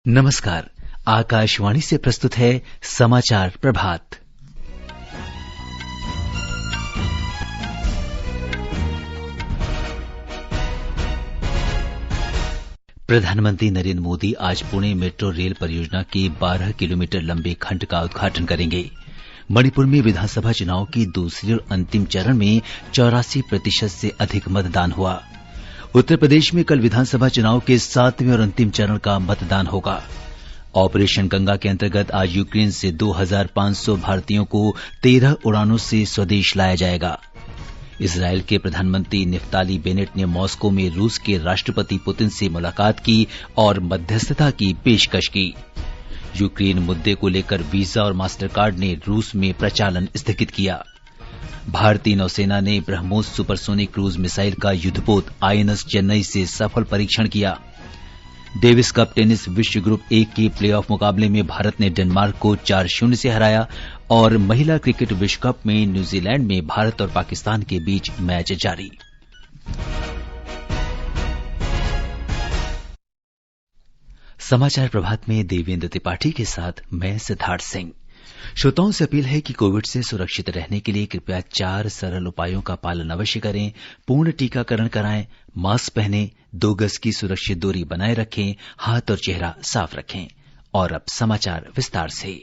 नमस्कार। आकाशवाणी से प्रस्तुत है समाचार प्रभात। प्रधानमंत्री नरेंद्र मोदी आज पुणे मेट्रो रेल परियोजना के 12 किलोमीटर लंबे खंड का उद्घाटन करेंगे। मणिपुर में विधानसभा चुनाव की दूसरे और अंतिम चरण में 84% से अधिक मतदान हुआ। उत्तर प्रदेश में कल विधानसभा चुनाव के 7वें और अंतिम चरण का मतदान होगा। ऑपरेशन गंगा के अंतर्गत आज यूक्रेन से 2500 भारतीयों को 13 उड़ानों से स्वदेश लाया जाएगा। इजरायल के प्रधानमंत्री निफ्ताली बेनेट ने मॉस्को में रूस के राष्ट्रपति पुतिन से मुलाकात की और मध्यस्थता की पेशकश की। यूक्रेन मुद्दे को लेकर वीजा और मास्टरकार्ड ने रूस में प्रचालन स्थगित किया। भारतीय नौसेना ने ब्रह्मोस सुपरसोनिक क्रूज मिसाइल का युद्धपोत आईएनएस चेन्नई से सफल परीक्षण किया। डेविस कप टेनिस विश्व ग्रुप ए के प्लेऑफ मुकाबले में भारत ने डेनमार्क को 4-0 से हराया और महिला क्रिकेट विश्व कप में न्यूजीलैंड में भारत और पाकिस्तान के बीच मैच जारी। समाचार प्रभात में देवेंद्र त्रिपाठी के साथ मैं सिद्धार्थ सिंह। श्रोताओं से अपील है कि कोविड से सुरक्षित रहने के लिए कृपया 4 सरल उपायों का पालन अवश्य करें। पूर्ण टीकाकरण कराएं, मास्क पहनें, 2 गज की सुरक्षित दूरी बनाए रखें, हाथ और चेहरा साफ रखें। और अब समाचार विस्तार से।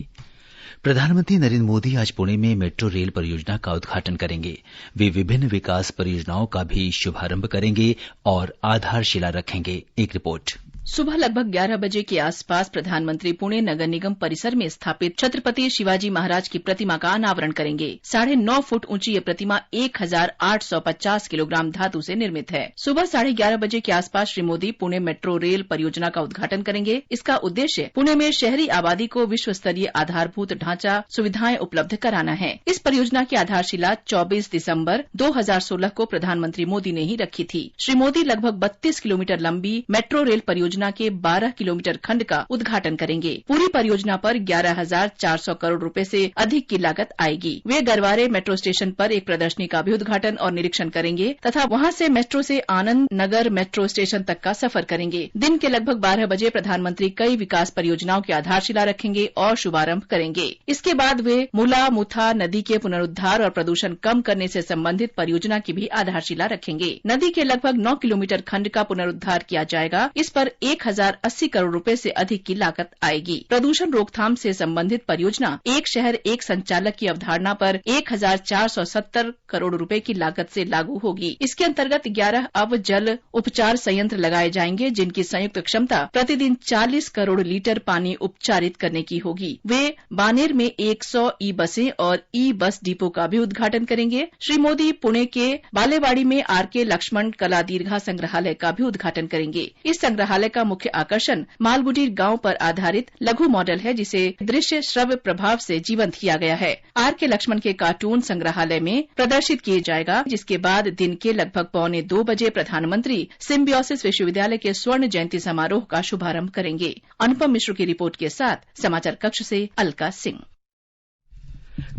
प्रधानमंत्री नरेंद्र मोदी आज पुणे में मेट्रो रेल परियोजना का उद्घाटन करेंगे। वे विभिन्न विकास परियोजनाओं का भी शुभारंभ करेंगे और आधारशिला रखेंगे। एक रिपोर्ट। सुबह लगभग 11 बजे के आसपास प्रधानमंत्री पुणे नगर निगम परिसर में स्थापित छत्रपति शिवाजी महाराज की प्रतिमा का अनावरण करेंगे। 9.5 फुट ऊंची ये प्रतिमा 1850 किलोग्राम धातु से निर्मित है। सुबह 11:30 बजे के आसपास श्री मोदी पुणे मेट्रो रेल परियोजना का उद्घाटन करेंगे। इसका उद्देश्य पुणे में शहरी आबादी को विश्व स्तरीय आधारभूत ढांचा सुविधाएं उपलब्ध कराना है। इस परियोजना की आधारशिला 24 दिसंबर 2016 को प्रधानमंत्री मोदी ने ही रखी थी। श्री मोदी लगभग 32 किलोमीटर लंबी मेट्रो रेल परियोजना के 12 किलोमीटर खंड का उद्घाटन करेंगे। पूरी परियोजना पर 11,400 करोड़ रुपए से अधिक की लागत आएगी। वे गरवारे मेट्रो स्टेशन पर एक प्रदर्शनी का भी उद्घाटन और निरीक्षण करेंगे तथा वहां से मेट्रो से आनंद नगर मेट्रो स्टेशन तक का सफर करेंगे। दिन के लगभग 12 बजे प्रधानमंत्री कई विकास परियोजनाओं की आधारशिला रखेंगे और शुभारंभ करेंगे। इसके बाद वे मुला मुथा नदी के पुनरुद्धार और प्रदूषण कम करने से संबंधित परियोजना की भी आधारशिला रखेंगे। नदी के लगभग 9 किलोमीटर खंड का पुनरुद्धार किया जाएगा। इस पर 1080 करोड़ रुपए से अधिक की लागत आएगी। प्रदूषण रोकथाम से संबंधित परियोजना एक शहर एक संचालक की अवधारणा पर 1470 करोड़ रुपए की लागत से लागू होगी। इसके अंतर्गत 11 अव जल उपचार संयंत्र लगाए जाएंगे, जिनकी संयुक्त क्षमता प्रतिदिन 40 करोड़ लीटर पानी उपचारित करने की होगी। वे बानेर में 100 ई बसें और ई बस डिपो का भी उद्घाटन करेंगे। श्री मोदी पुणे के बालेवाड़ी में आरके लक्ष्मण कला दीर्घा संग्रहालय का भी उद्घाटन करेंगे। इस संग्रहालय का मुख्य आकर्षण मालगुडी गांव पर आधारित लघु मॉडल है, जिसे दृश्य श्रव्य प्रभाव से जीवंत किया गया है। आरके लक्ष्मण के कार्टून संग्रहालय में प्रदर्शित किए जाएगा, जिसके बाद दिन के लगभग 1:45 बजे प्रधानमंत्री सिम्बियोसिस विश्वविद्यालय के स्वर्ण जयंती समारोह का शुभारंभ करेंगे। अनुपम मिश्र की रिपोर्ट के साथ समाचार कक्ष से अलका सिंह।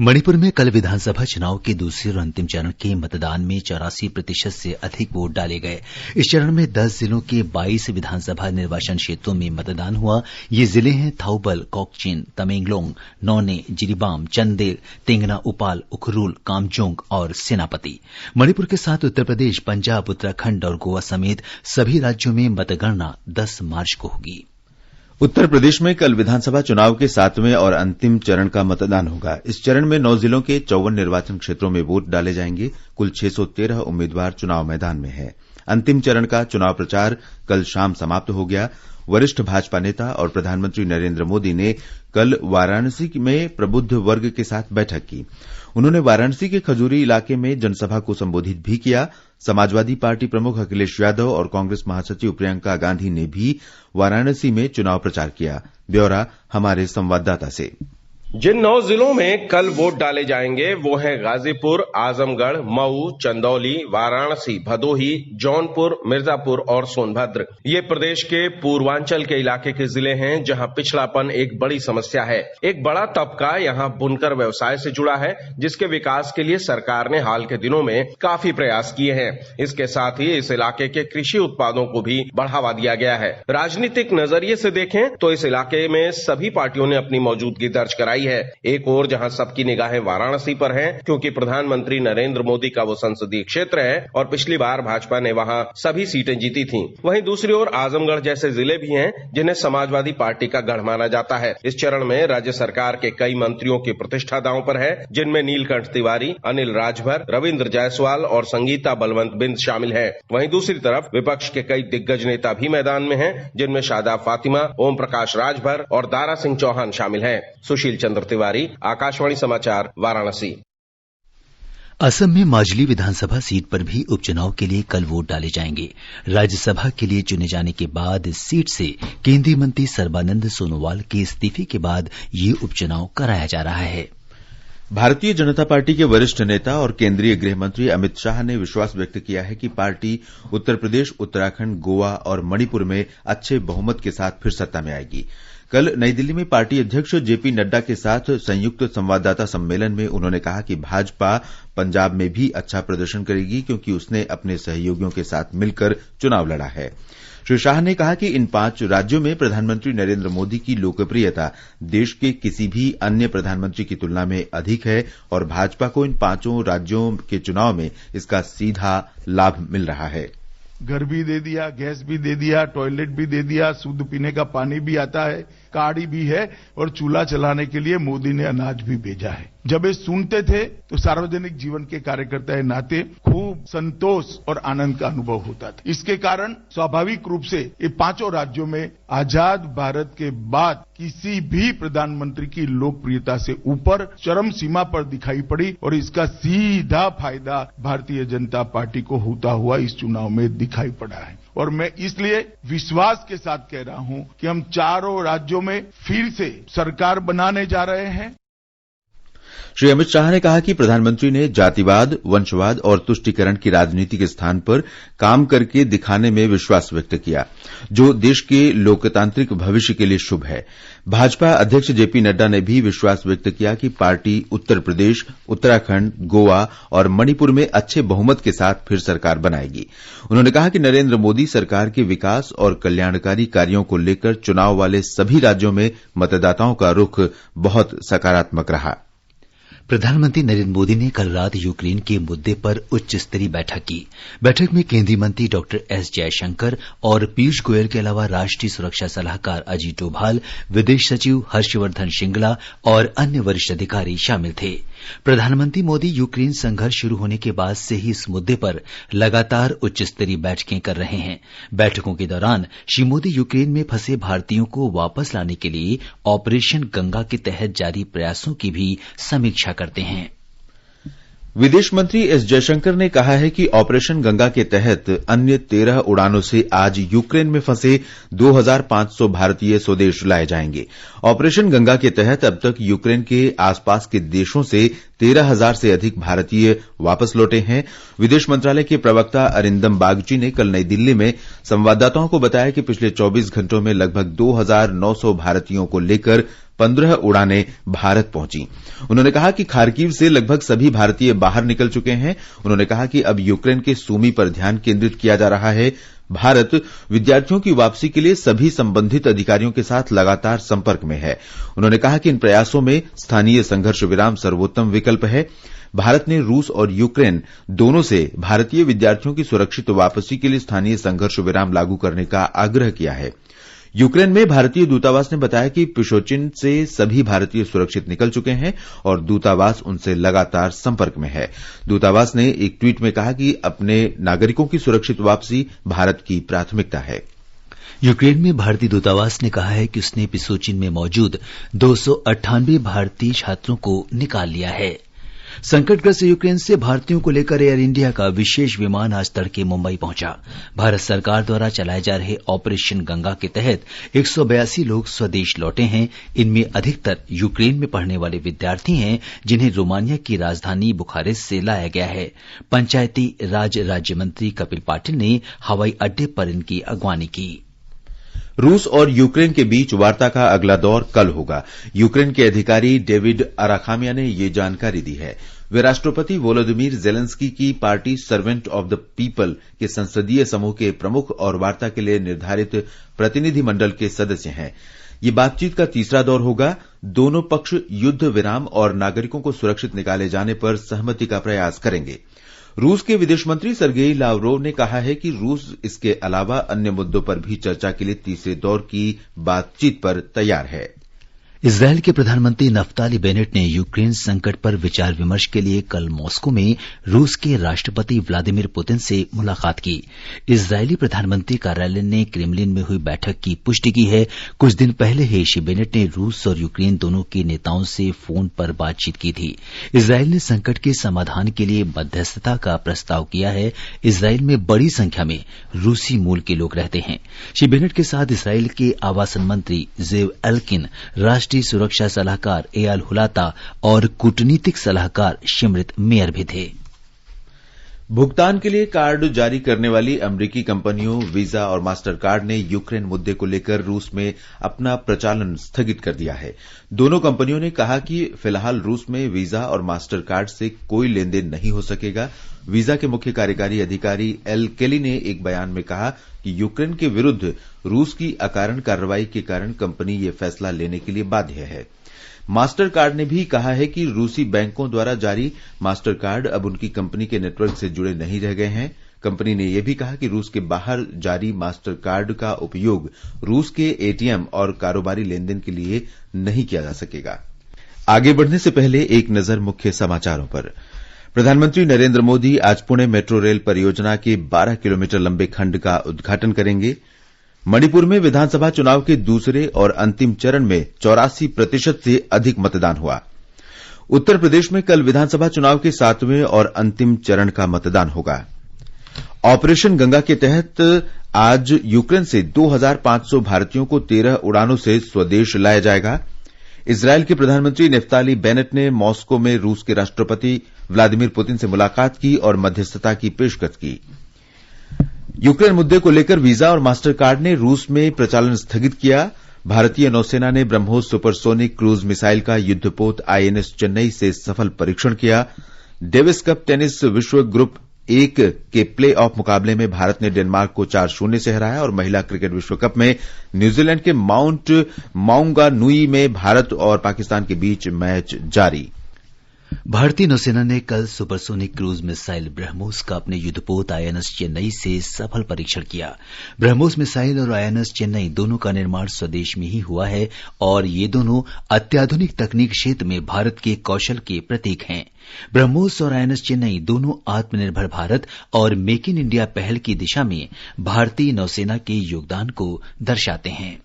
मणिपुर में कल विधानसभा चुनाव के दूसरे और अंतिम चरण के मतदान में 84% से अधिक वोट डाले गए। इस चरण में 10 जिलों के 22 विधानसभा निर्वाचन क्षेत्रों में मतदान हुआ। ये जिले हैं थाउबल, कोकचिन, तमेंगलोंग, नौने, जिरीबाम, चंदेल, तेंगना, उपाल, उखरूल, कामजोंग और सेनापति। मणिपुर के साथ उत्तर प्रदेश, पंजाब, उत्तराखंड और गोवा समेत सभी राज्यों में मतगणना 10 मार्च को होगी। उत्तर प्रदेश में कल विधानसभा चुनाव के 7वें और अंतिम चरण का मतदान होगा। इस चरण में 9 जिलों के 54 निर्वाचन क्षेत्रों में वोट डाले जाएंगे। कुल 613 उम्मीदवार चुनाव मैदान में हैं। अंतिम चरण का चुनाव प्रचार कल शाम समाप्त हो गया। वरिष्ठ भाजपा नेता और प्रधानमंत्री नरेंद्र मोदी ने कल वाराणसी में प्रबुद्ध वर्ग के साथ बैठक की। उन्होंने वाराणसी के खजूरी इलाके में जनसभा को संबोधित भी किया। समाजवादी पार्टी प्रमुख अखिलेश यादव और कांग्रेस महासचिव प्रियंका गांधी ने भी वाराणसी में चुनाव प्रचार किया। ब्यौरा हमारे संवाददाता से। जिन 9 जिलों में कल वोट डाले जाएंगे वो हैं गाजीपुर, आजमगढ़, मऊ, चंदौली, वाराणसी, भदोही, जौनपुर, मिर्जापुर और सोनभद्र। ये प्रदेश के पूर्वांचल के इलाके के जिले हैं जहां पिछड़ापन एक बड़ी समस्या है। एक बड़ा तबका यहां बुनकर व्यवसाय से जुड़ा है, जिसके विकास के लिए सरकार ने हाल के दिनों में काफी प्रयास किए हैं। इसके साथ ही इस इलाके के कृषि उत्पादों को भी बढ़ावा दिया गया है। राजनीतिक नजरिए से देखें तो इस इलाके में सभी पार्टियों ने अपनी मौजूदगी दर्ज कराई है। एक ओर जहां सबकी निगाहें वाराणसी पर हैं, क्योंकि प्रधानमंत्री नरेंद्र मोदी का वो संसदीय क्षेत्र है और पिछली बार भाजपा ने वहां सभी सीटें जीती थीं। वहीं दूसरी ओर आजमगढ़ जैसे जिले भी हैं जिन्हें समाजवादी पार्टी का गढ़ माना जाता है। इस चरण में राज्य सरकार के कई मंत्रियों की प्रतिष्ठा दांव पर है, जिनमें नीलकंठ तिवारी, अनिल राजभर, रविंद्र जायसवाल और संगीता बलवंत बिंद शामिल है। वहीं दूसरी तरफ विपक्ष के कई दिग्गज नेता भी मैदान में हैं, जिनमें शादाब फातिमा, ओम प्रकाश राजभर और दारा सिंह चौहान शामिल हैं। सुशील चंद्र तिवारी, आकाशवाणी समाचार, वाराणसी। असम में माजुली विधानसभा सीट पर भी उपचुनाव के लिए कल वोट डाले जाएंगे। राज्यसभा के लिए चुने जाने के बाद इस सीट से केंद्रीय मंत्री सर्बानंद सोनोवाल के इस्तीफे के बाद ये उपचुनाव कराया जा रहा है। भारतीय जनता पार्टी के वरिष्ठ नेता और केंद्रीय गृह मंत्री अमित शाह ने विश्वास व्यक्त किया है कि पार्टी उत्तर प्रदेश, उत्तराखंड, गोवा और मणिपुर में अच्छे बहुमत के साथ फिर सत्ता में आएगी। कल नई दिल्ली में पार्टी अध्यक्ष जेपी नड्डा के साथ संयुक्त संवाददाता सम्मेलन में उन्होंने कहा कि भाजपा पंजाब में भी अच्छा प्रदर्शन करेगी, क्योंकि उसने अपने सहयोगियों के साथ मिलकर चुनाव लड़ा है। श्री शाह ने कहा कि इन 5 राज्यों में प्रधानमंत्री नरेंद्र मोदी की लोकप्रियता देश के किसी भी अन्य प्रधानमंत्री की तुलना में अधिक है और भाजपा को इन 5 राज्यों के चुनाव में इसका सीधा लाभ मिल रहा है। घर भी दे दिया, गैस भी दे दिया, टॉयलेट भी दे दिया, शुद्ध पीने का पानी भी आता है, गाड़ी भी है और चूल्हा चलाने के लिए मोदी ने अनाज भी भेजा है। जब ये सुनते थे तो सार्वजनिक जीवन के कार्यकर्ता के नाते खूब संतोष और आनंद का अनुभव होता था। इसके कारण स्वाभाविक रूप से ये 5 राज्यों में आजाद भारत के बाद किसी भी प्रधानमंत्री की लोकप्रियता से ऊपर चरम सीमा पर दिखाई पड़ी और इसका सीधा फायदा भारतीय जनता पार्टी को होता हुआ इस चुनाव में दिखाई पड़ा है। और मैं इसलिए विश्वास के साथ कह रहा हूं कि हम 4 राज्यों में फिर से सरकार बनाने जा रहे हैं। श्री अमित शाह ने कहा कि प्रधानमंत्री ने जातिवाद, वंशवाद और तुष्टीकरण की राजनीति के स्थान पर काम करके दिखाने में विश्वास व्यक्त किया, जो देश के लोकतांत्रिक भविष्य के लिए शुभ है। भाजपा अध्यक्ष जेपी नड्डा ने भी विश्वास व्यक्त किया कि पार्टी उत्तर प्रदेश, उत्तराखंड, गोवा और मणिपुर में अच्छे बहुमत के साथ फिर सरकार बनाएगी। उन्होंने कहा कि नरेंद्र मोदी सरकार के विकास और कल्याणकारी कार्यों को लेकर चुनाव वाले सभी राज्यों में मतदाताओं का रुख बहुत सकारात्मक रहा। प्रधानमंत्री नरेंद्र मोदी ने कल रात यूक्रेन के मुद्दे पर उच्च स्तरीय बैठक की। बैठक में केंद्रीय मंत्री डॉक्टर एस जयशंकर और पीयूष गोयल के अलावा राष्ट्रीय सुरक्षा सलाहकार अजीत डोभाल, विदेश सचिव हर्षवर्धन श्रृंगला और अन्य वरिष्ठ अधिकारी शामिल थे। प्रधानमंत्री मोदी यूक्रेन संघर्ष शुरू होने के बाद से ही इस मुद्दे पर लगातार उच्च स्तरीय बैठकें कर रहे हैं। बैठकों के दौरान श्री मोदी यूक्रेन में फंसे भारतीयों को वापस लाने के लिए ऑपरेशन गंगा के तहत जारी प्रयासों की भी समीक्षा करते हैं। विदेश मंत्री एस जयशंकर ने कहा है कि ऑपरेशन गंगा के तहत अन्य 13 उड़ानों से आज यूक्रेन में फंसे 2500 भारतीय स्वदेश लाए जाएंगे। ऑपरेशन गंगा के तहत अब तक यूक्रेन के आसपास के देशों से 13,000 से अधिक भारतीय वापस लौटे हैं। विदेश मंत्रालय के प्रवक्ता अरिंदम बागची ने कल नई दिल्ली में संवाददाताओं को बताया कि पिछले 24 घंटों में लगभग 2,900 भारतीयों को लेकर 15 उड़ानें भारत पहुंची। उन्होंने कहा कि खार्किव से लगभग सभी भारतीय बाहर निकल चुके हैं। उन्होंने कहा कि अब यूक्रेन के सूमी पर ध्यान केंद्रित किया जा रहा है। भारत विद्यार्थियों की वापसी के लिए सभी संबंधित अधिकारियों के साथ लगातार संपर्क में है। उन्होंने कहा कि इन प्रयासों में स्थानीय संघर्ष विराम सर्वोत्तम विकल्प है। भारत ने रूस और यूक्रेन दोनों से भारतीय विद्यार्थियों की सुरक्षित वापसी के लिए स्थानीय संघर्ष विराम लागू करने का आग्रह किया है। यूक्रेन में भारतीय दूतावास ने बताया कि पिशोचिन से सभी भारतीय सुरक्षित निकल चुके हैं और दूतावास उनसे लगातार संपर्क में है। दूतावास ने एक ट्वीट में कहा कि अपने नागरिकों की सुरक्षित वापसी भारत की प्राथमिकता है। यूक्रेन में भारतीय दूतावास ने कहा है कि उसने पिसोचिन में मौजूद 298 भारतीय छात्रों को निकाल लिया है। संकटग्रस्त यूक्रेन से भारतीयों को लेकर एयर इंडिया का विशेष विमान आज तड़के मुंबई पहुंचा। भारत सरकार द्वारा चलाए जा रहे ऑपरेशन गंगा के तहत 182 लोग स्वदेश लौटे हैं। इनमें अधिकतर यूक्रेन में पढ़ने वाले विद्यार्थी हैं, जिन्हें रोमानिया की राजधानी बुखारेस्ट से लाया गया है। पंचायती राज राज्य मंत्री कपिल पाटिल ने हवाई अड्डे पर इनकी अगवानी की। रूस और यूक्रेन के बीच वार्ता का अगला दौर कल होगा। यूक्रेन के अधिकारी डेविड अराखामिया ने ये जानकारी दी है। वे राष्ट्रपति वोलोदिमीर जेलेंस्की की party servant of the people के संसदीय समूह के प्रमुख और वार्ता के लिए निर्धारित प्रतिनिधिमंडल के सदस्य हैं। ये बातचीत का तीसरा दौर होगा। दोनों पक्ष युद्ध विराम और नागरिकों को सुरक्षित निकाले जाने पर सहमति का प्रयास करेंगे। रूस के विदेश मंत्री सर्गेई लावरोव ने कहा है कि रूस इसके अलावा अन्य मुद्दों पर भी चर्चा के लिए तीसरे दौर की बातचीत पर तैयार है। इजरायल के प्रधानमंत्री नफ्ताली बेनेट ने यूक्रेन संकट पर विचार विमर्श के लिए कल मॉस्को में रूस के राष्ट्रपति व्लादिमीर पुतिन से मुलाकात की। इजरायली प्रधानमंत्री कार्यालय ने क्रेमलिन में हुई बैठक की पुष्टि की है। कुछ दिन पहले ही श्री बेनेट ने रूस और यूक्रेन दोनों के नेताओं से फोन पर बातचीत की थी। इजरायल ने संकट के समाधान के लिए मध्यस्थता का प्रस्ताव किया है। इजरायल में बड़ी संख्या में रूसी मूल के लोग रहते हैं। श्री बेनेट के साथ इजरायल के आवासन मंत्री जेव एल्किन, राष्ट्रीय सुरक्षा सलाहकार एयाल हुलाता और कूटनीतिक सलाहकार शिमरित मेयर भी थे। भुगतान के लिए कार्ड जारी करने वाली अमेरिकी कंपनियों वीजा और मास्टर कार्ड ने यूक्रेन मुद्दे को लेकर रूस में अपना प्रचालन स्थगित कर दिया है। दोनों कंपनियों ने कहा कि फिलहाल रूस में वीजा और मास्टर कार्ड से कोई लेनदेन नहीं हो सकेगा। वीजा के मुख्य कार्यकारी अधिकारी एल केली ने एक बयान में कहा कि यूक्रेन के विरुद्ध रूस की अकारण कार्रवाई के कारण कंपनी ये फैसला लेने के लिए बाध्य है। मास्टर कार्ड ने भी कहा है कि रूसी बैंकों द्वारा जारी मास्टर कार्ड अब उनकी कंपनी के नेटवर्क से जुड़े नहीं रह गए हैं। कंपनी ने यह भी कहा कि रूस के बाहर जारी मास्टर कार्ड का उपयोग रूस के एटीएम और कारोबारी लेनदेन के लिए नहीं किया जा सकेगा। आगे बढ़ने से पहले एक नजर मुख्य समाचारों पर। प्रधानमंत्री नरेंद्र मोदी आज पुणे मेट्रो रेल परियोजना के 12 किलोमीटर लंबे खंड का उद्घाटन करेंगे। मणिपुर में विधानसभा चुनाव के दूसरे और अंतिम चरण में 84% से अधिक मतदान हुआ। उत्तर प्रदेश में कल विधानसभा चुनाव के 7वें और अंतिम चरण का मतदान होगा। ऑपरेशन गंगा के तहत आज यूक्रेन से 2500 भारतीयों को 13 उड़ानों से स्वदेश लाया जाएगा। इजरायल के प्रधानमंत्री नफ्ताली बेनेट ने मॉस्को में रूस के राष्ट्रपति व्लादिमीर पुतिन से मुलाकात की और मध्यस्थता की पेशकश की। यूक्रेन मुद्दे को लेकर वीजा और मास्टर कार्ड ने रूस में प्रचालन स्थगित किया। भारतीय नौसेना ने ब्रह्मोस सुपरसोनिक क्रूज मिसाइल का युद्धपोत आईएनएस चेन्नई से सफल परीक्षण किया। डेविस कप टेनिस विश्व ग्रुप 1 के प्ले ऑफ मुकाबले में भारत ने डेनमार्क को 4-0 से हराया और महिला क्रिकेट विश्व कप में न्यूजीलैंड के माउंट माउंगानुई में भारत और पाकिस्तान के बीच मैच जारी। भारतीय नौसेना ने कल सुपरसोनिक क्रूज मिसाइल ब्रह्मोस का अपने युद्धपोत आईएनएस चेन्नई से सफल परीक्षण किया। ब्रह्मोस मिसाइल और आईएनएस चेन्नई दोनों का निर्माण स्वदेश में ही हुआ है और ये दोनों अत्याधुनिक तकनीक क्षेत्र में भारत के कौशल के प्रतीक हैं। ब्रह्मोस और आईएनएस चेन्नई दोनों आत्मनिर्भर भारत और मेक इन इंडिया पहल की दिशा में भारतीय नौसेना के योगदान को दर्शाते हैं।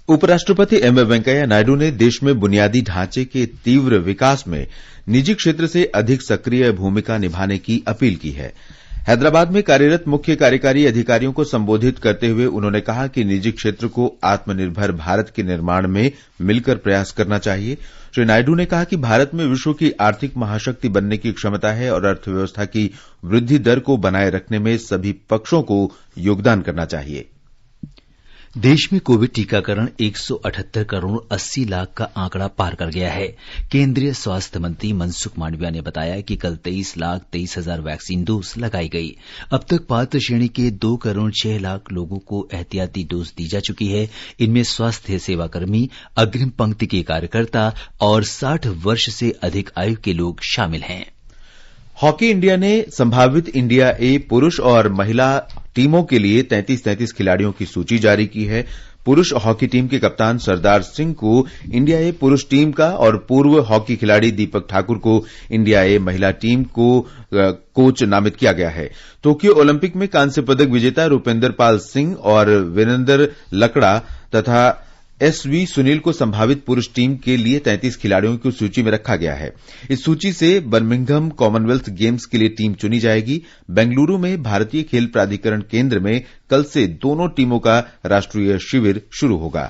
उपराष्ट्रपति एम वेंकैया नायडू ने देश में बुनियादी ढांचे के तीव्र विकास में निजी क्षेत्र से अधिक सक्रिय भूमिका निभाने की अपील की है। हैदराबाद में कार्यरत मुख्य कार्यकारी अधिकारियों को संबोधित करते हुए उन्होंने कहा कि निजी क्षेत्र को आत्मनिर्भर भारत के निर्माण में मिलकर प्रयास करना चाहिए। श्री नायडू ने कहा कि भारत में विश्व की आर्थिक महाशक्ति बनने की क्षमता है और अर्थव्यवस्था की वृद्धि दर को बनाए रखने में सभी पक्षों को योगदान करना चाहिए। देश में कोविड टीकाकरण 178 करोड़ 80 लाख का आंकड़ा पार कर गया है। केंद्रीय स्वास्थ्य मंत्री मनसुख मांडविया ने बताया कि कल 23,23,000 वैक्सीन डोज लगाई गई। अब तक पात्र श्रेणी के 2 करोड़ 6 लाख लोगों को एहतियाती डोज दी जा चुकी है। इनमें स्वास्थ्य सेवाकर्मी, अग्रिम पंक्ति के कार्यकर्ता और 60 वर्ष से अधिक आयु के लोग शामिल हैं। हॉकी इंडिया ने संभावित इंडिया ए पुरुष और महिला टीमों के लिए 33 खिलाड़ियों की सूची जारी की है। पुरुष हॉकी टीम के कप्तान सरदार सिंह को इंडिया ए पुरुष टीम का और पूर्व हॉकी खिलाड़ी दीपक ठाकुर को इंडिया ए महिला टीम को कोच नामित किया गया है। टोक्यो ओलंपिक में कांस्य पदक विजेता रूपेंद्र पाल सिंह और वीरेंद्र लकड़ा तथा SV सुनील को संभावित पुरुष टीम के लिए 33 खिलाड़ियों की सूची में रखा गया है। इस सूची से बर्मिंघम कॉमनवेल्थ गेम्स के लिए टीम चुनी जाएगी। बेंगलुरु में भारतीय खेल प्राधिकरण केंद्र में कल से दोनों टीमों का राष्ट्रीय शिविर शुरू होगा।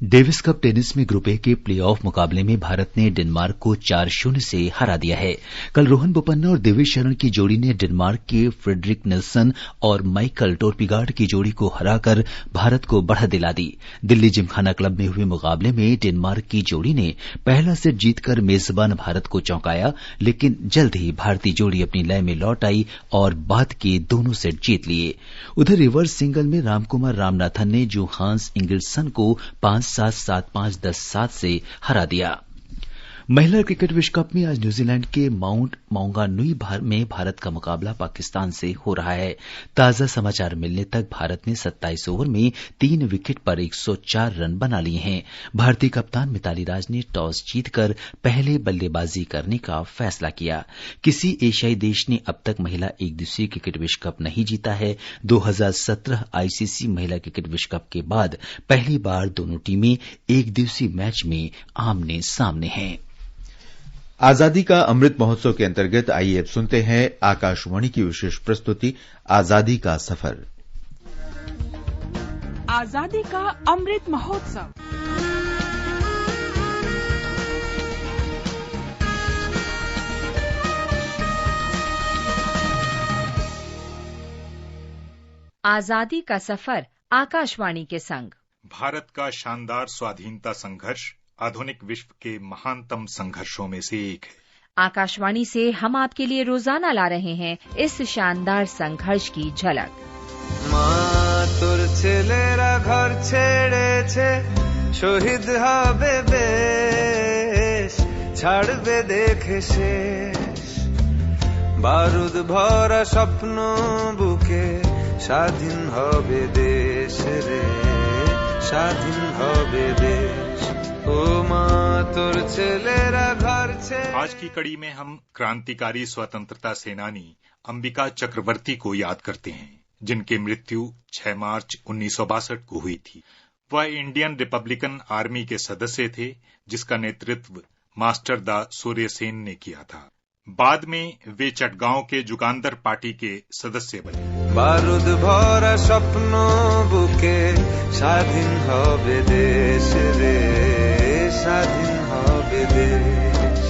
डेविस कप टेनिस में ग्रुप ए के प्ले ऑफ मुकाबले में भारत ने डेनमार्क को 4-0 से हरा दिया है। कल रोहन बोपन्ना और दिविज शरण की जोड़ी ने डेनमार्क के फ्रेडरिक निल्सन और माइकल टोर्पिगार्ड की जोड़ी को हराकर भारत को बढ़त दिला दी। दिल्ली जिमखाना क्लब में हुए मुकाबले में डेनमार्क की जोड़ी ने पहला सेट जीतकर मेजबान भारत को चौंकाया, लेकिन जल्द ही भारतीय जोड़ी अपनी लय में लौट आई और बाद के दोनों सेट जीत लिए। उधर रिवर्स सिंगल में रामकुमार रामनाथन ने जोहान्स इंगिल्सन को 5-7, 7-5, 10-7 से हरा दिया। महिला क्रिकेट विश्व कप में आज न्यूजीलैंड के माउंट मौंगानुई में भारत का मुकाबला पाकिस्तान से हो रहा है। ताजा समाचार मिलने तक भारत ने 27 ओवर में 3 विकेट पर 104 रन बना लिए हैं। भारतीय कप्तान मिताली राज ने टॉस जीतकर पहले बल्लेबाजी करने का फैसला किया। किसी एशियाई देश ने अब तक महिला एक दिवसीय क्रिकेट विश्व कप नहीं जीता है। 2017 आईसीसी महिला क्रिकेट विश्व कप के बाद पहली बार दोनों टीमें एक दिवसीय मैच में आमने सामने हैं। आजादी का अमृत महोत्सव के अंतर्गत आइए अब सुनते हैं आकाशवाणी की विशेष प्रस्तुति आजादी का सफर। आजादी का अमृत महोत्सव। आजादी का सफर आकाशवाणी के संग। भारत का शानदार स्वाधीनता संघर्ष आधुनिक विश्व के महानतम संघर्षों में से एक है। आकाशवाणी से हम आपके लिए रोजाना ला रहे हैं इस शानदार संघर्ष की झलक। माँ तोर छेलेरा घर छेड़ेछे शहीद हबे बेश छाड़बे देखे शेष बारूद भरा स्वप्न बुके स्वाधीन हबे देश रे स्वाधीन हबे देश। आज की कड़ी में हम क्रांतिकारी स्वतंत्रता सेनानी अंबिका चक्रवर्ती को याद करते हैं, जिनकी मृत्यु 6 मार्च 1962 को हुई थी। वह इंडियन रिपब्लिकन आर्मी के सदस्य थे, जिसका नेतृत्व मास्टर दा सूर्यसेन ने किया था। बाद में वे चटगांव के जुगांदर पार्टी के सदस्य बने। बारूद भरा स्वप्न बुके स्वाधीन हबे देश रे स्वाधीन हबे देश।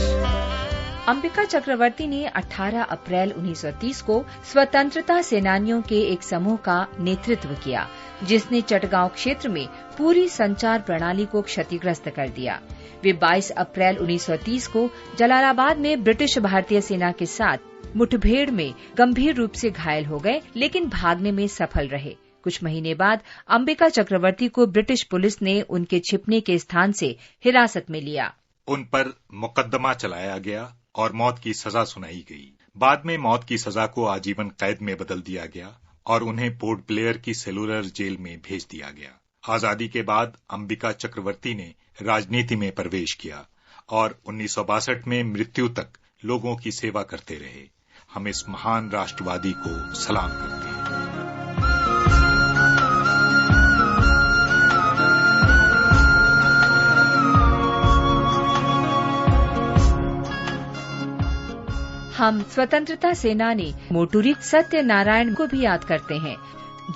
अंबिका चक्रवर्ती ने 18 अप्रैल 1930 को स्वतंत्रता सेनानियों के एक समूह का नेतृत्व किया, जिसने चटगांव क्षेत्र में पूरी संचार प्रणाली को क्षतिग्रस्त कर दिया। वे 22 अप्रैल 1930 को जलालाबाद में ब्रिटिश भारतीय सेना के साथ मुठभेड़ में गंभीर रूप से घायल हो गए, लेकिन भागने में सफल रहे। कुछ महीने बाद अंबिका चक्रवर्ती को ब्रिटिश पुलिस ने उनके छिपने के स्थान से हिरासत में लिया। उन पर मुकदमा चलाया गया और मौत की सजा सुनाई गई। बाद में मौत की सजा को आजीवन कैद में बदल दिया गया और उन्हें पोर्ट ब्लेयर की सेलुलर जेल में भेज दिया गया। आजादी के बाद अंबिका चक्रवर्ती ने राजनीति में प्रवेश किया और 1962 में मृत्यु तक लोगों की सेवा करते रहे। हम इस महान राष्ट्रवादी को सलाम करते हैं। हम स्वतंत्रता सेनानी मोटूरी सत्यनारायण को भी याद करते हैं,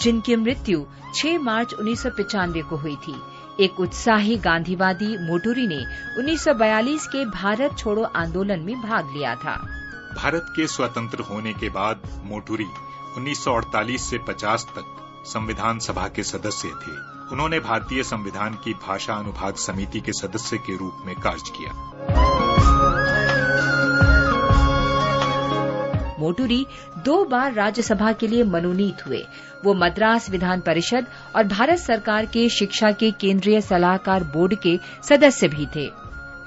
जिनकी मृत्यु 6 मार्च 1995 को हुई थी। एक उत्साही गांधीवादी मोटूरी ने 1942 के भारत छोड़ो आंदोलन में भाग लिया था। भारत के स्वतंत्र होने के बाद मोटूरी 1948 से 50 तक संविधान सभा के सदस्य थे। उन्होंने भारतीय संविधान की भाषा अनुभाग समिति के सदस्य के रूप में कार्य किया। मोटूरी 2 बार राज्यसभा के लिए मनोनीत हुए। वो मद्रास विधान परिषद और भारत सरकार के शिक्षा के केंद्रीय सलाहकार बोर्ड के सदस्य भी थे।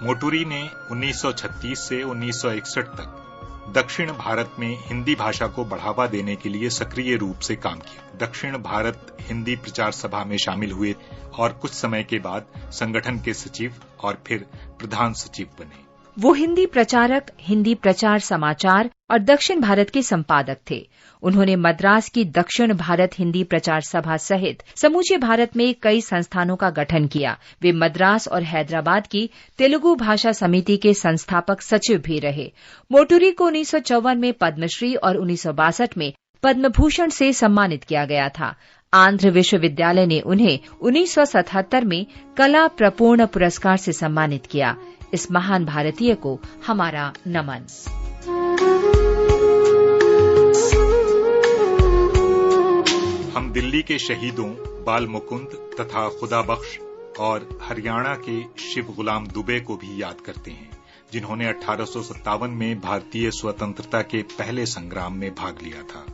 मोटूरी ने 1936 से 1961 तक दक्षिण भारत में हिंदी भाषा को बढ़ावा देने के लिए सक्रिय रूप से काम किया। दक्षिण भारत हिंदी प्रचार सभा में शामिल हुए और कुछ समय के बाद संगठन के सचिव और फिर प्रधान सचिव बने। वो हिंदी प्रचारक, हिंदी प्रचार समाचार और दक्षिण भारत के संपादक थे। उन्होंने मद्रास की दक्षिण भारत हिंदी प्रचार सभा सहित समूचे भारत में कई संस्थानों का गठन किया। वे मद्रास और हैदराबाद की तेलुगु भाषा समिति के संस्थापक सचिव भी रहे। मोटूरी को 1954 में पद्मश्री और 1962 में पद्म भूषण से सम्मानित किया गया था। आंध्र विश्वविद्यालय ने उन्हें 1977 में कला प्रपूर्ण पुरस्कार से सम्मानित किया। इस महान भारतीय को हमारा नमन। हम दिल्ली के शहीदों बाल मुकुंद तथा खुदा बख्श और हरियाणा के शिव गुलाम दुबे को भी याद करते हैं, जिन्होंने 1857 में भारतीय स्वतंत्रता के पहले संग्राम में भाग लिया था।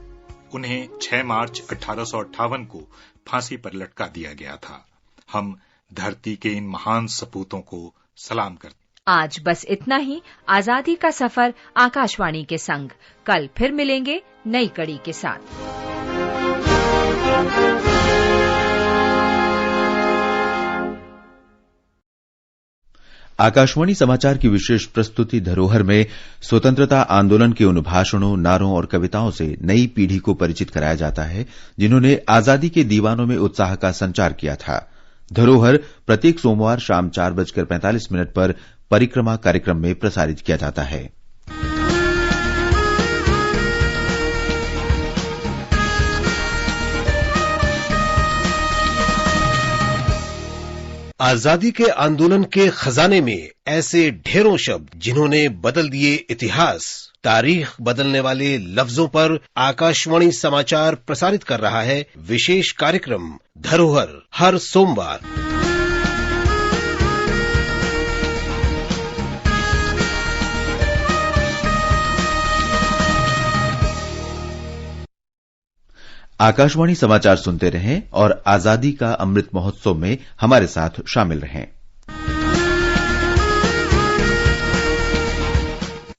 उन्हें 6 मार्च 1858 को फांसी पर लटका दिया गया था। हम धरती के इन महान सपूतों को सलाम करते हैं। आज बस इतना ही। आजादी का सफर आकाशवाणी के संग। कल फिर मिलेंगे नई कड़ी के साथ। आकाशवाणी समाचार की विशेष प्रस्तुति धरोहर में स्वतंत्रता आंदोलन के उन भाषणों, नारों और कविताओं से नई पीढ़ी को परिचित कराया जाता है जिन्होंने आजादी के दीवानों में उत्साह का संचार किया था। धरोहर प्रत्येक सोमवार शाम 4:45 पर परिक्रमा कार्यक्रम में प्रसारित किया जाता है। आजादी के आंदोलन के खजाने में ऐसे ढेरों शब्द जिन्होंने बदल दिए इतिहास। तारीख बदलने वाले लफ्जों पर आकाशवाणी समाचार प्रसारित कर रहा है विशेष कार्यक्रम धरोहर हर सोमवार। आकाशवाणी समाचार सुनते रहें और आजादी का अमृत महोत्सव में हमारे साथ शामिल रहें।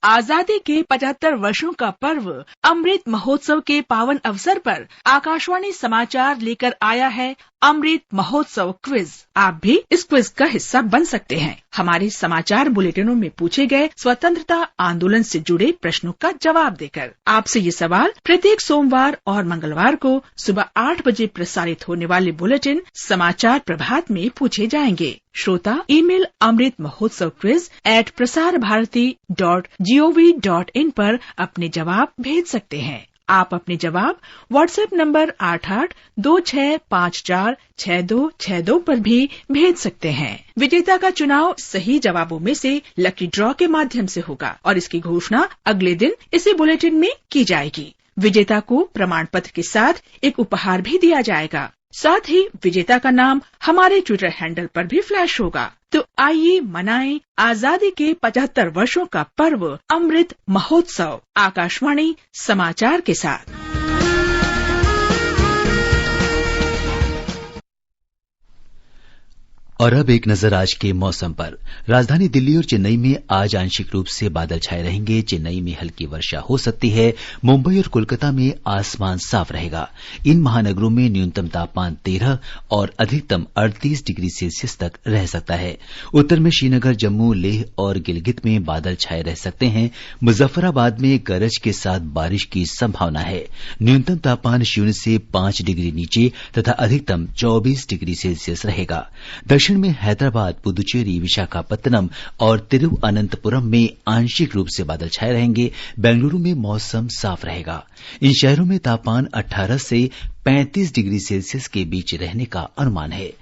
आजादी के 75 वर्षों का पर्व अमृत महोत्सव के पावन अवसर पर आकाशवाणी समाचार लेकर आया है अमृत महोत्सव क्विज। आप भी इस क्विज का हिस्सा बन सकते हैं। हमारे समाचार बुलेटिनों में पूछे गए स्वतंत्रता आंदोलन से जुड़े प्रश्नों का जवाब देकर आपसे ये सवाल प्रत्येक सोमवार और मंगलवार को सुबह 8 बजे प्रसारित होने वाले बुलेटिन समाचार प्रभात में पूछे जाएंगे। श्रोता email Amrit Mahotsav quiz @prasarbharati.gov.in पर अपने जवाब भेज सकते हैं। आप अपने जवाब व्हाट्सएप नंबर 8826546262 पर भी भेज सकते हैं। विजेता का चुनाव सही जवाबों में से लकी ड्रॉ के माध्यम से होगा और इसकी घोषणा अगले दिन इसी बुलेटिन में की जाएगी। विजेता को प्रमाण पत्र के साथ एक उपहार भी दिया जाएगा। साथ ही विजेता का नाम हमारे ट्विटर हैंडल पर भी फ्लैश होगा। तो आइए मनाएं आजादी के 75 वर्षों का पर्व अमृत महोत्सव आकाशवाणी समाचार के साथ। और अब एक नजर आज के मौसम पर। राजधानी दिल्ली और चेन्नई में आज आंशिक रूप से बादल छाए रहेंगे। चेन्नई में हल्की वर्षा हो सकती है। मुंबई और कोलकाता में आसमान साफ रहेगा। इन महानगरों में न्यूनतम तापमान 13 और अधिकतम 38 डिग्री सेल्सियस तक रह सकता है। उत्तर में श्रीनगर, जम्मू, लेह और गिलगित में बादल छाए रह सकते हैं। मुजफ्फराबाद में गरज के साथ बारिश की संभावना है। न्यूनतम तापमान 0 से 5 डिग्री नीचे तथा अधिकतम 24 डिग्री सेल्सियस रहेगा। दक्षिण में हैदराबाद, पुदुचेरी, विशाखापत्तनम और तिरुवनंतपुरम में आंशिक रूप से बादल छाए रहेंगे। बेंगलुरु में मौसम साफ रहेगा। इन शहरों में तापमान 18 से 35 डिग्री सेल्सियस के बीच रहने का अनुमान है।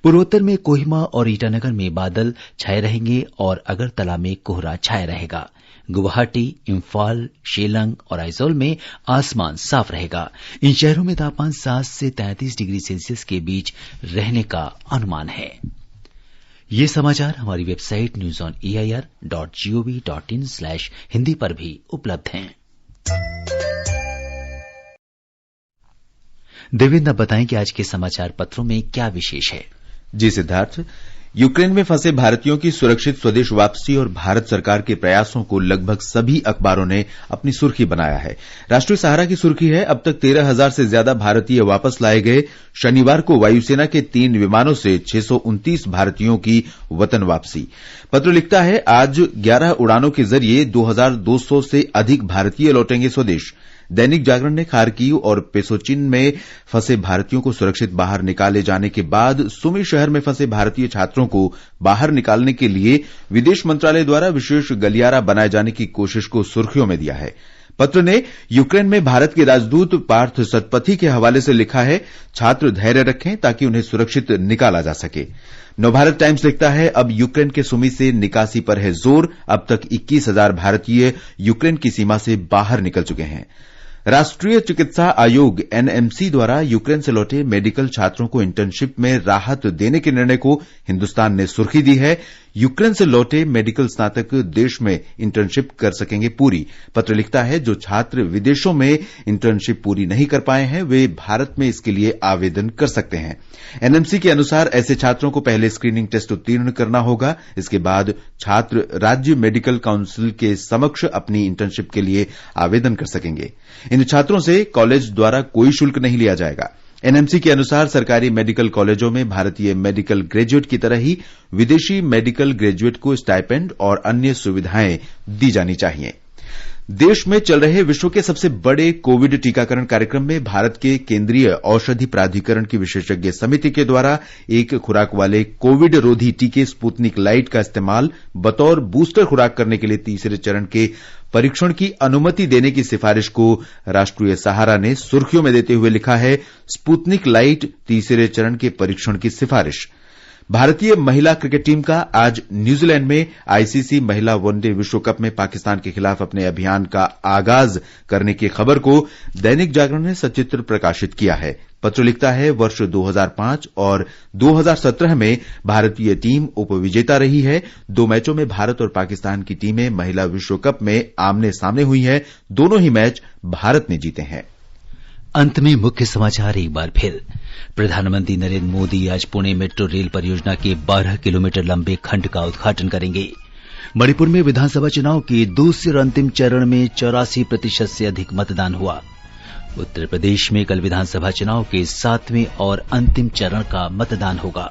पूर्वोत्तर में कोहिमा और ईटानगर में बादल छाए रहेंगे और अगरतला में कोहरा छाया रहेगा। गुवाहाटी, इम्फाल, शेलंग और आइजोल में आसमान साफ रहेगा। इन शहरों में तापमान 7 से 33 डिग्री सेल्सियस के बीच रहने का अनुमान है। ये समाचार हमारी वेबसाइट newsonair.gov.in/हिंदी पर भी उपलब्ध हैं। देवेंद्र, बताएं कि आज के समाचार पत्रों में क्या विशेष है। जी सिद्धार्थ, यूक्रेन में फंसे भारतीयों की सुरक्षित स्वदेश वापसी और भारत सरकार के प्रयासों को लगभग सभी अखबारों ने अपनी सुर्खी बनाया है। राष्ट्रीय सहारा की सुर्खी है, अब तक 13,000 से ज्यादा भारतीय वापस लाए गए। शनिवार को वायुसेना के 3 विमानों से 629 भारतीयों की वतन वापसी। पत्र लिखता है, आज 11 उड़ानों के जरिए 2,200 से अधिक भारतीय लौटेंगे स्वदेश। दैनिक जागरण ने खार्किव और पेसोचिन में फंसे भारतीयों को सुरक्षित बाहर निकाले जाने के बाद सुमी शहर में फंसे भारतीय छात्रों को बाहर निकालने के लिए विदेश मंत्रालय द्वारा विशेष गलियारा बनाए जाने की कोशिश को सुर्खियों में दिया है। पत्र ने यूक्रेन में भारत के राजदूत पार्थ सतपथी के हवाले से लिखा है, छात्र धैर्य रखें ताकि उन्हें सुरक्षित निकाला जा सके। नवभारत टाइम्स लिखता है, अब यूक्रेन के सुमी से निकासी पर है जोर, अब तक 21,000 भारतीय यूक्रेन की सीमा से बाहर निकल चुके हैं। राष्ट्रीय चिकित्सा आयोग एनएमसी द्वारा यूक्रेन से लौटे मेडिकल छात्रों को इंटर्नशिप में राहत देने के निर्णय को हिंदुस्तान ने सुर्खी दी है। यूक्रेन से लौटे मेडिकल स्नातक देश में इंटर्नशिप कर सकेंगे पूरी। पत्र लिखता है, जो छात्र विदेशों में इंटर्नशिप पूरी नहीं कर पाए हैं वे भारत में इसके लिए आवेदन कर सकते हैं। एनएमसी के अनुसार ऐसे छात्रों को पहले स्क्रीनिंग टेस्ट उत्तीर्ण करना होगा। इसके बाद छात्र राज्य मेडिकल काउंसिल के समक्ष अपनी इंटर्नशिप के लिए आवेदन कर सकेंगे। इन छात्रों से कॉलेज द्वारा कोई शुल्क नहीं लिया जाएगा। एनएमसी के अनुसार सरकारी मेडिकल कॉलेजों में भारतीय मेडिकल ग्रेजुएट की तरह ही विदेशी मेडिकल ग्रेजुएट को स्टाइपेंड और अन्य सुविधाएं दी जानी चाहिए। देश में चल रहे विश्व के सबसे बड़े कोविड टीकाकरण कार्यक्रम में भारत के केंद्रीय औषधि प्राधिकरण की विशेषज्ञ समिति के द्वारा एक खुराक वाले कोविड रोधी टीके स्पुतनिक लाइट का इस्तेमाल बतौर बूस्टर खुराक करने के लिए तीसरे चरण के परीक्षण की अनुमति देने की सिफारिश को राष्ट्रीय सहारा ने सुर्खियों में देते हुए लिखा है, स्पुतनिक लाइट तीसरे चरण के परीक्षण की सिफारिश। भारतीय महिला क्रिकेट टीम का आज न्यूजीलैंड में आईसीसी महिला वनडे विश्व कप में पाकिस्तान के खिलाफ अपने अभियान का आगाज करने की खबर को दैनिक जागरण ने सचित्र प्रकाशित किया है। पत्र लिखता है, वर्ष 2005 और 2017 में भारतीय टीम उपविजेता रही है। 2 मैचों में भारत और पाकिस्तान की टीमें महिला विश्व कप में आमने सामने हुई हैं। दोनों ही मैच भारत ने जीते हैं। अंत में मुख्य समाचार एक बार फिर। प्रधानमंत्री नरेंद्र मोदी आज पुणे मेट्रो रेल परियोजना के 12 किलोमीटर लंबे खंड का उद्घाटन करेंगे। मणिपुर में विधानसभा चुनाव के दूसरे और अंतिम चरण में 84% से अधिक मतदान हुआ। उत्तर प्रदेश में कल विधानसभा चुनाव के 7वें और अंतिम चरण का मतदान होगा।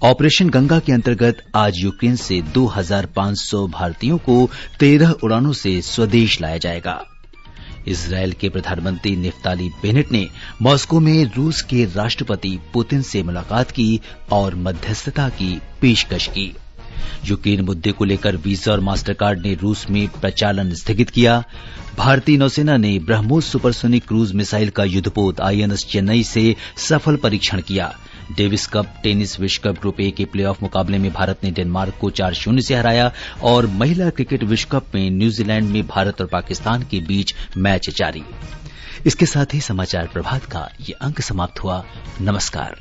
ऑपरेशन गंगा के अंतर्गत आज यूक्रेन से 2,500 भारतीयों को 13 उड़ानों से स्वदेश लाया जाएगा। इजरायल के प्रधानमंत्री निफ्ताली बेनेट ने मॉस्को में रूस के राष्ट्रपति पुतिन से मुलाकात की और मध्यस्थता की पेशकश की। यूक्रेन मुद्दे को लेकर वीजा और मास्टरकार्ड ने रूस में प्रचालन स्थगित किया। भारतीय नौसेना ने ब्रह्मोस सुपरसोनिक क्रूज मिसाइल का युद्धपोत आईएनएस चेन्नई से सफल परीक्षण किया। डेविस कप टेनिस विश्व कप ग्रुप ए के प्लेऑफ मुकाबले में भारत ने डेनमार्क को 4-0 से हराया और महिला क्रिकेट विश्व कप में न्यूजीलैंड में भारत और पाकिस्तान के बीच मैच जारी। इसके साथ ही समाचार प्रभात का ये अंक समाप्त हुआ। नमस्कार।